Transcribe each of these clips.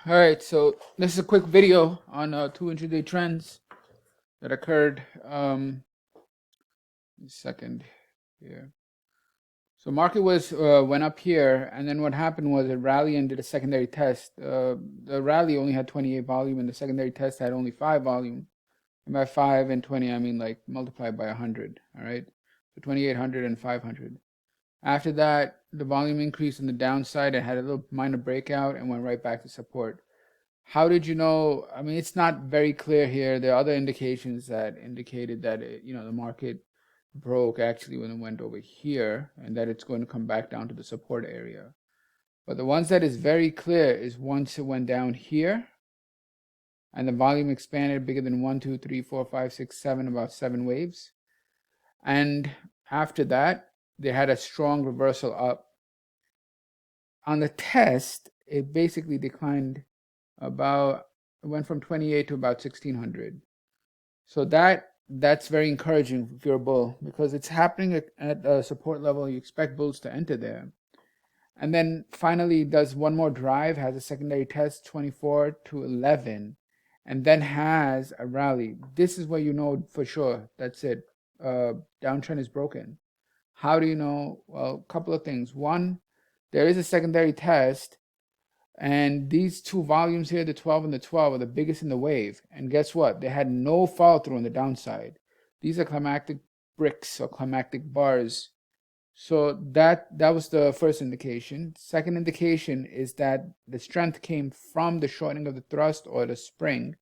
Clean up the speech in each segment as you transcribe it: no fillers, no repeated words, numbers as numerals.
All right, so this is a quick video on 200-day trends that occurred. A second here. So market was went up here, and then what happened was it rallied and did a secondary test. The rally only had 28 volume, and the secondary test had only 5 volume. And by 5 and 20, I mean like multiplied by 100. All right, so 2,800 and 500. After that, the volume increased on the downside and had a little minor breakout and went right back to support. How did you know? I mean, it's not very clear here. There are other indications that indicated that the market broke actually when it went over here, and that it's going to come back down to the support area. But the ones that is very clear is once it went down here, and the volume expanded bigger than 1, 2, 3, 4, 5, 6, 7, about 7 waves, and after that they had a strong reversal up. On the test, it basically declined about, it went from 28 to about 1600. So that's very encouraging if you're a bull, because it's happening at a support level. You expect bulls to enter there. And then finally does one more drive, has a secondary test, 24 to 11, and then has a rally. This is where you know for sure that's it. Downtrend is broken. How do you know? Well, a couple of things. One, there is a secondary test, and these two volumes here, the 12 and the 12, are the biggest in the wave. And guess what? They had no follow through on the downside. These are climactic bricks or climactic bars. So that was the first indication. Second indication is that the strength came from the shortening of the thrust or the spring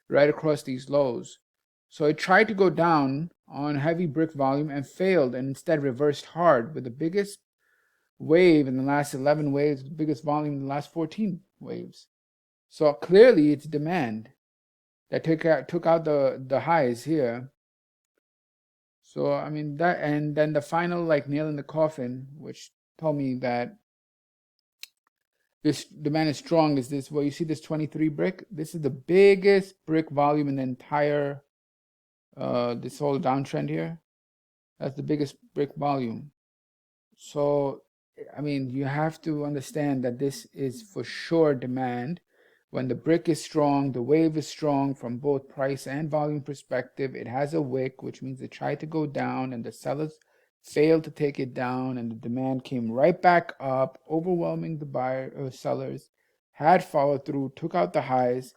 right across these lows. So it tried to go down on heavy brick volume and failed, and instead reversed hard with the biggest wave in the last 11 waves, the biggest volume in the last 14 waves. So clearly it's demand that took out the highs here. So I mean that, and then the final like nail in the coffin, which told me that this demand is strong, is this. Well, you see this 23 brick. This is the biggest brick volume in the entire this whole downtrend here. That's the biggest brick volume. So I mean, you have to understand that this is for sure demand. When the brick is strong, the wave is strong from both price and volume perspective. It has a wick, which means it tried to go down and the sellers failed to take it down, and the demand came right back up, overwhelming the buyer or sellers, had followed through, took out the highs.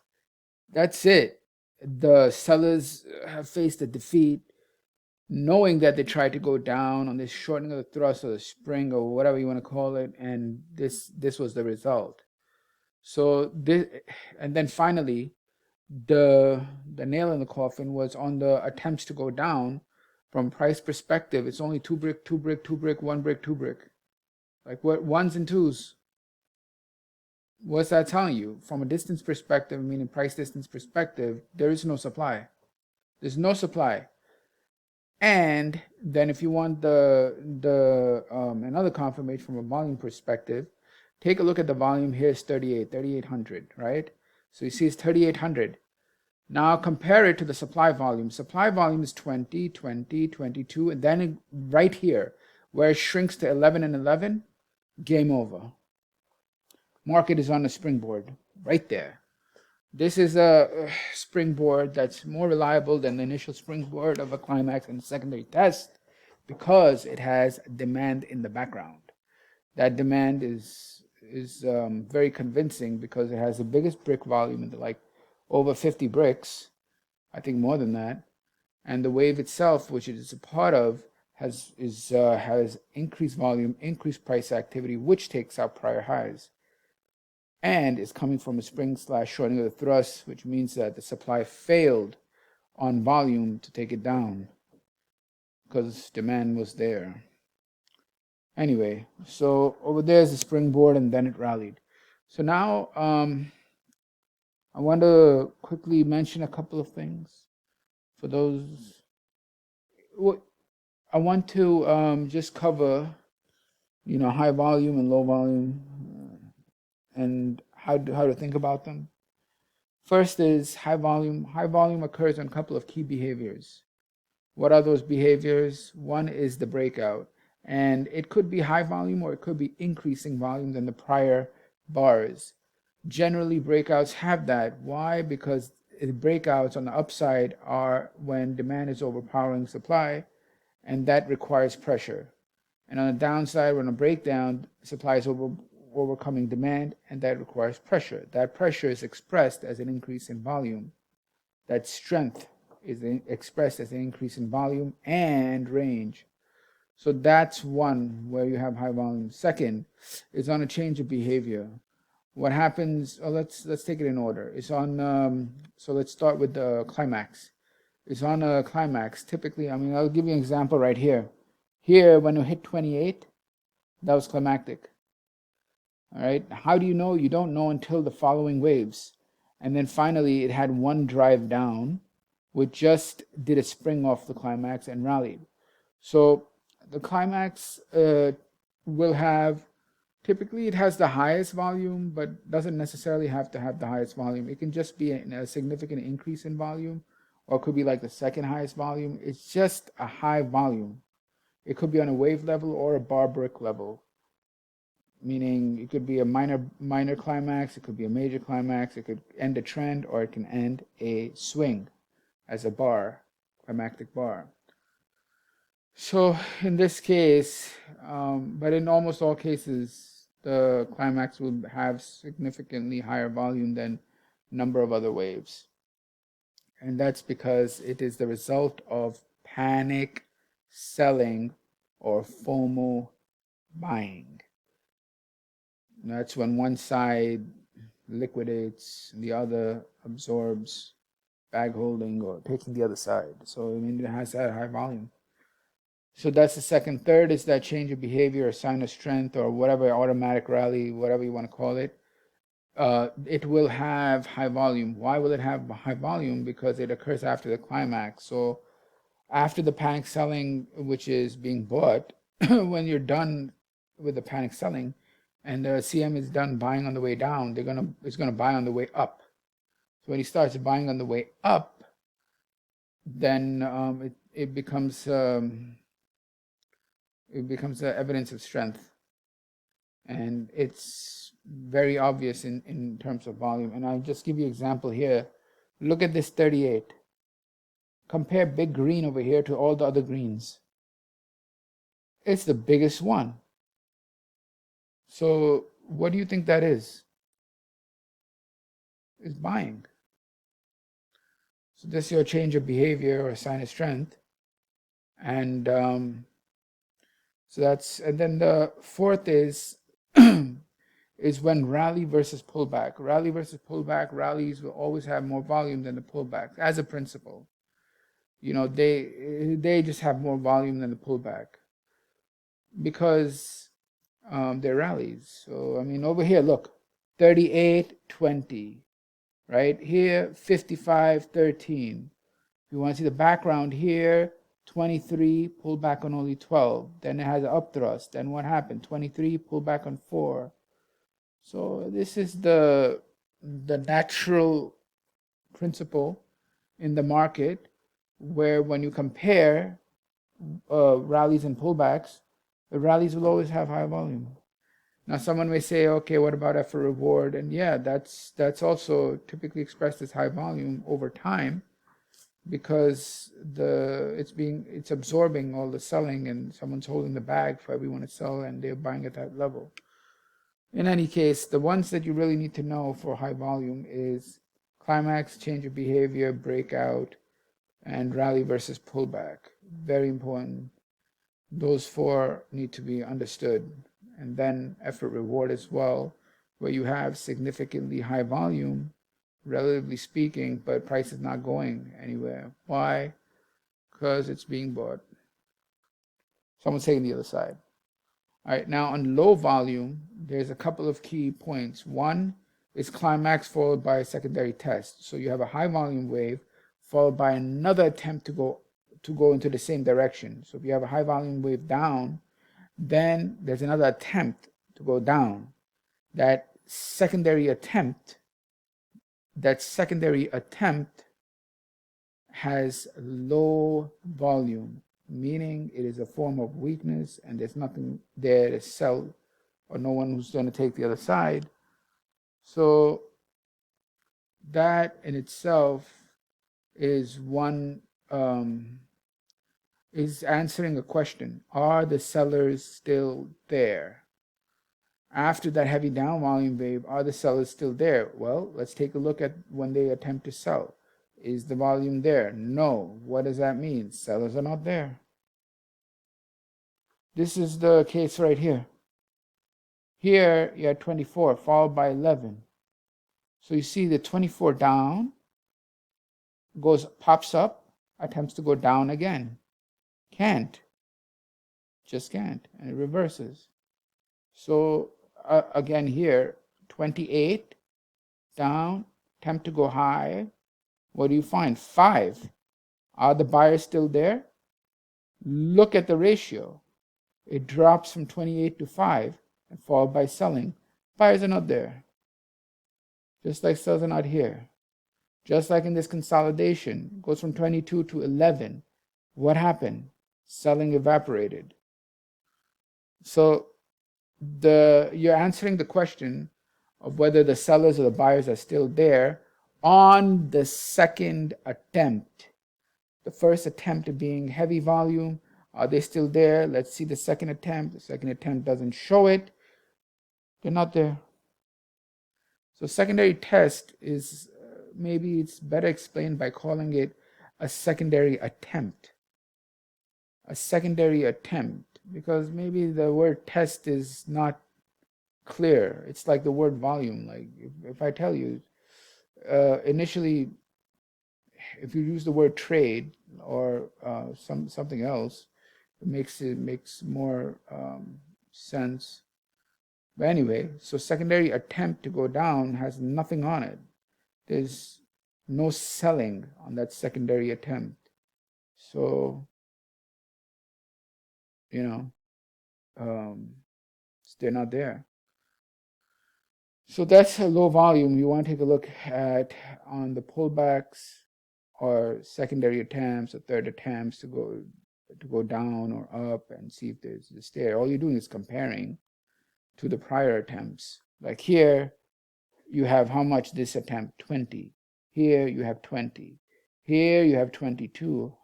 That's it. The sellers have faced a defeat, knowing that they tried to go down on this shortening of the thrust or the spring or whatever you want to call it, and this was the result. So this, and then finally, the nail in the coffin was on the attempts to go down. From price perspective, it's only 2 brick, 2 brick, 2 brick, 1 brick, 2 brick. Like what, ones and twos. What's that telling you? From a distance perspective, meaning price distance perspective, there is no supply. There's no supply. And then if you want the another confirmation from a volume perspective, take a look at the volume. Here's 3,800, right? So you see it's 3,800. Now compare it to the supply volume. Supply volume is 20, 20, 22, and then right here, where it shrinks to 11 and 11, game over. Market is on the springboard, right there. This is a springboard that's more reliable than the initial springboard of a climax and secondary test, because it has demand in the background. That demand is very convincing because it has the biggest brick volume in the, like, over 50 bricks, I think more than that, and the wave itself, which it is a part of, has increased volume, increased price activity, which takes out prior highs, and is coming from a spring slash shortening of the thrust, which means that the supply failed on volume to take it down because demand was there. Anyway, so over there is the springboard, and then it rallied. So now I want to quickly mention a couple of things for those. I want to just cover, high volume and low volume, and how to think about them. First is high volume. High volume occurs on a couple of key behaviors. What are those behaviors? One is the breakout, and it could be high volume or it could be increasing volume than the prior bars. Generally, breakouts have that. Why? Because the breakouts on the upside are when demand is overpowering supply, and that requires pressure. And on the downside, when a breakdown, supply is overcoming demand, and that requires pressure. That pressure is expressed as an increase in volume. That strength is expressed as an increase in volume and range. So that's one where you have high volume. Second is on a change of behavior. What happens? Oh, let's take it in order. It's on. So let's start with the climax. It's on a climax. Typically, I mean, I'll give you an example right here. Here, when you hit 28, that was climactic. All right. How do you know? You don't know until the following waves. And then finally, it had one drive down, which just did a spring off the climax and rallied. So the climax will have, typically it has the highest volume, but doesn't necessarily have to have the highest volume. It can just be a significant increase in volume, or it could be like the second highest volume. It's just a high volume. It could be on a wave level or a bar brick level, meaning it could be a minor climax, it could be a major climax, it could end a trend, or it can end a swing as a bar, climactic bar. So in this case, but in almost all cases, the climax will have significantly higher volume than a number of other waves. And that's because it is the result of panic selling or FOMO buying. And that's when one side liquidates and the other absorbs bag holding or taking the other side. So I mean, it has that high volume. So that's the second. Third is that change of behavior, or sign of strength, or whatever, automatic rally, whatever you want to call it. It will have high volume. Why will it have high volume? Because it occurs after the climax. So after the panic selling, which is being bought, when you're done with the panic selling, and the CM is done buying on the way down, it's gonna buy on the way up. So when he starts buying on the way up, then it becomes evidence of strength, and it's very obvious in terms of volume. And I'll just give you an example here. Look at this 38. Compare big green over here to all the other greens. It's the biggest one. So what do you think that is? It's buying. So this is your change of behavior or sign of strength. And so that's, and then the fourth is is when rally versus pullback. Rally versus pullback. Rallies will always have more volume than the pullbacks as a principle. You know, they just have more volume than the pullback because they're rallies. So I mean, over here, look, 38.20, right here, 55.13. If you want to see the background here, 23, pull back on only 12. Then it has an upthrust. Then what happened? 23, pull back on 4. So this is the natural principle in the market, where when you compare rallies and pullbacks, the rallies will always have high volume. Now someone may say, okay, what about effort reward? And yeah, that's also typically expressed as high volume over time, because it's absorbing all the selling, and someone's holding the bag for everyone to sell, and they're buying at that level. In any case, the ones that you really need to know for high volume is climax, change of behavior, breakout, and rally versus pullback. Very important. Those four need to be understood. And then effort reward as well, where you have significantly high volume, relatively speaking, but price is not going anywhere. Why? Because it's being bought. Someone's taking the other side. All right, now on low volume, there's a couple of key points. One is climax followed by a secondary test. So you have a high volume wave followed by another attempt to go into the same direction. So if you have a high volume wave down, then there's another attempt to go down. That secondary attempt has low volume, meaning it is a form of weakness and there's nothing there to sell, or no one who's going to take the other side. So that in itself is is answering a question. Are the sellers still there? After that heavy down volume wave, are the sellers still there? Well, let's take a look at when they attempt to sell. Is the volume there? No. What does that mean? Sellers are not there. This is the case right here. Here you had 24 followed by 11. So you see the 24 down, pops up, attempts to go down again. Can't. Just can't. And it reverses. So again here, 28 down, attempt to go high. What do you find? 5. Are the buyers still there? Look at the ratio. It drops from 28 to 5 and followed by selling. Buyers are not there. Just like sellers are not here. Just like in this consolidation, goes from 22 to 11. What happened? Selling evaporated. So you're answering the question of whether the sellers or the buyers are still there on the second attempt. The first attempt being heavy volume. Are they still there? Let's see the second attempt. The second attempt doesn't show it. They're not there. So secondary test is, maybe it's better explained by calling it a secondary attempt. A secondary attempt, because maybe the word test is not clear. It's like the word volume. Like if I tell you, initially, if you use the word trade or something else, it makes more sense. But anyway, so secondary attempt to go down has nothing on it. There's no selling on that secondary attempt. So, they're not there. So that's a low volume. You want to take a look at on the pullbacks or secondary attempts or third attempts to go down or up and see if there's this there. All you're doing is comparing to the prior attempts. Like here, you have how much this attempt? 20. Here you have 20. Here you have 22.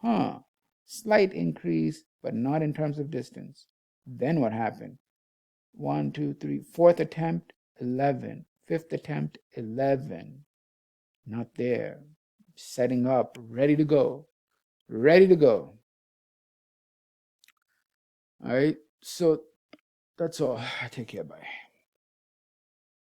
Slight increase, but not in terms of distance. Then what happened? 1, 2, 3, fourth attempt, 11. Fifth attempt, 11. Not there. Setting up, ready to go. Ready to go. All right. So that's all. Take care. Bye.